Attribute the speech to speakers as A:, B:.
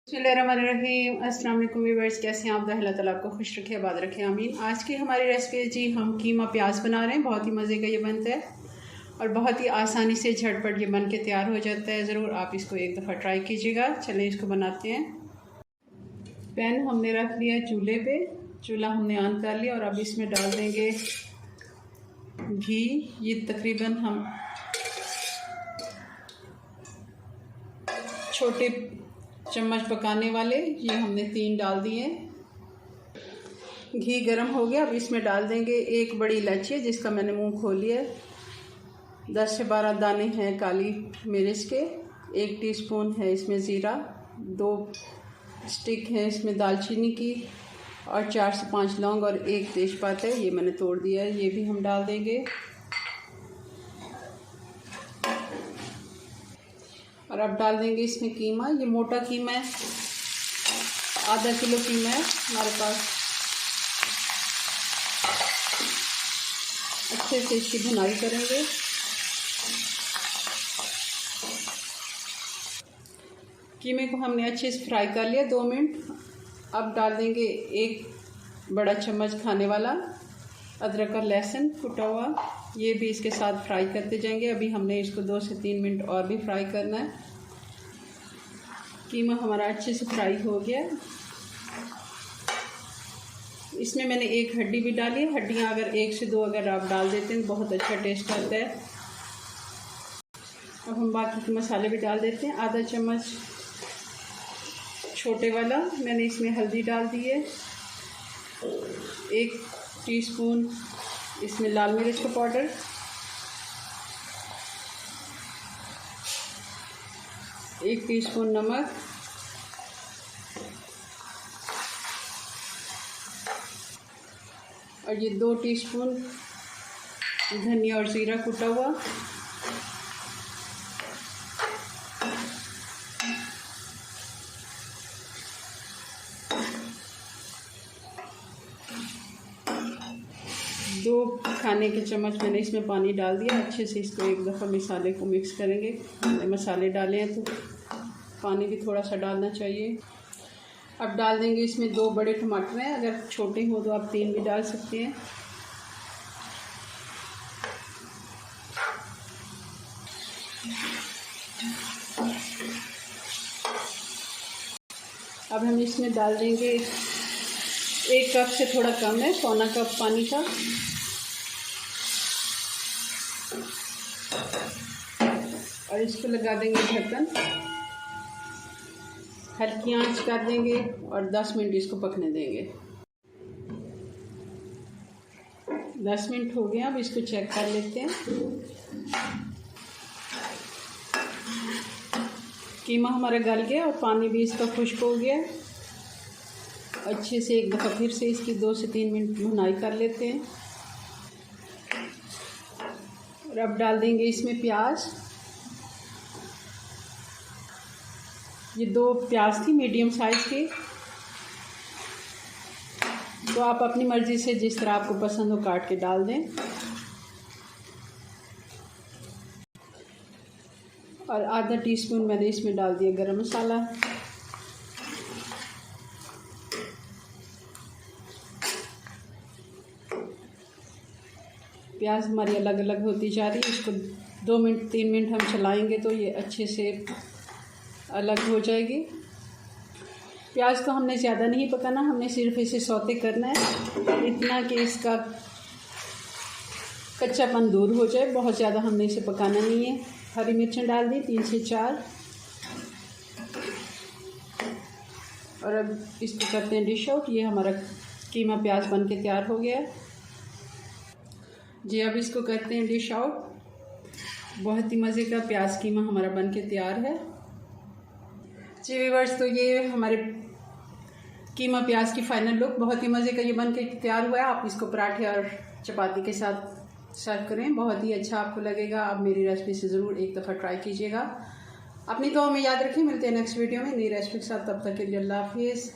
A: बिस्मिल्लाहिर्रहमानिर्रहीम। अस्सलाम वालेकुम व्यूअर्स, कैसे हैं आप? अल्लाह ताला आपको खुश रखे, आबाद रखे, आमीन। आज की हमारी रेसिपी है जी, हम कीमा प्याज बना रहे हैं। बहुत ही मज़े का ये बनता है और बहुत ही आसानी से झटपट ये बन के तैयार हो जाता है। ज़रूर आप इसको एक दफ़ा ट्राई कीजिएगा। चलें इसको बनाते हैं। पैन हमने रख लिया चूल्हे पे, चूल्हा हमने ऑन कर लिया और अब इसमें डाल देंगे घी। ये तकरीबन हम छोटे चम्मच पकाने वाले, ये हमने 3 डाल दिए। घी गरम हो गया, अब इसमें डाल देंगे एक बड़ी इलायची जिसका मैंने मुंह खोल लिया है। 10 से 12 दाने हैं काली मिर्च के। 1 टीस्पून है इसमें ज़ीरा। 2 स्टिक हैं इसमें दालचीनी की और 4 से 5 लौंग और 1 तेज़पात है, ये मैंने तोड़ दिया है, ये भी हम डाल देंगे। और अब डाल देंगे इसमें कीमा। ये मोटा कीमा है, आधा किलो कीमा है हमारे पास। अच्छे से इसकी भुनाई करेंगे। कीमे को हमने अच्छे से फ्राई कर लिया 2 मिनट। अब डाल देंगे 1 बड़ा चम्मच खाने वाला अदरक और लहसुन कुटा हुआ, ये भी इसके साथ फ्राई करते जाएंगे। अभी हमने इसको 2 से 3 मिनट और भी फ्राई करना है। कीमा हमारा अच्छे से फ्राई हो गया। इसमें मैंने 1 हड्डी भी डाली है। हड्डियाँ अगर 1 से 2 अगर आप डाल देते हैं बहुत अच्छा टेस्ट आता है। अब हम बाकी के मसाले भी डाल देते हैं। आधा चम्मच छोटे वाला मैंने इसमें हल्दी डाल दी है। 1 टीस्पून इसमें लाल मिर्च का पाउडर, 1 टीस्पून नमक, और ये 2 टीस्पून धनिया और ज़ीरा कुटा हुआ, दो खाने के चम्मच मैंने इसमें पानी डाल दिया। अच्छे से इसको एक दफ़ा मसाले को मिक्स करेंगे। मसाले डाले हैं तो पानी भी थोड़ा सा डालना चाहिए। अब डाल देंगे इसमें 2 बड़े टमाटर हैं, अगर छोटे हों तो आप 3 भी डाल सकते हैं। अब हम इसमें डाल देंगे 1 कप से थोड़ा कम है, 1/4 कप पानी का। और इसको लगा देंगे ढक्कन, हल्की आंच कर देंगे और 10 मिनट इसको पकने देंगे। 10 मिनट हो गए, अब इसको चेक कर लेते हैं। कीमा हमारा गल गया और पानी भी इसका खुश्क हो गया। अच्छे से एक दफ़ा फिर से इसकी 2 से 3 मिनट भुनाई कर लेते हैं। और अब डाल देंगे इसमें प्याज। ये 2 प्याज थी मीडियम साइज़ की, तो आप अपनी मर्ज़ी से जिस तरह आपको पसंद हो काट के डाल दें। और आधा टीस्पून मैंने इसमें डाल दिया गरम मसाला। प्याज हमारी अलग अलग होती जा रही है, इसको 2 मिनट 3 मिनट हम चलाएंगे तो ये अच्छे से अलग हो जाएगी। प्याज को हमने ज़्यादा नहीं पकाना, हमने सिर्फ इसे सौते करना है, इतना कि इसका कच्चापन दूर हो जाए। बहुत ज़्यादा हमने इसे पकाना नहीं है। हरी मिर्चें डाल दी 3 से 4। और अब इसको करते हैं डिश आउट। ये हमारा कीमा प्याज बन के तैयार हो गया जी। अब इसको करते हैं डिश आउट। बहुत ही मज़े का प्याज कीमा हमारा बन के तैयार है जी व्यूअर्स। तो ये हमारे कीमा प्याज की फ़ाइनल लुक। बहुत ही मज़े का ये बन के तैयार हुआ है। आप इसको पराठे और चपाती के साथ सर्व करें, बहुत ही अच्छा आपको लगेगा। आप मेरी रेसिपी से ज़रूर एक दफ़ा ट्राई कीजिएगा। अपनी दुआ में याद रखें। मिलते हैं नेक्स्ट वीडियो में नई रेसिपी के साथ। तब तक के लिए अल्लाह हाफिज़।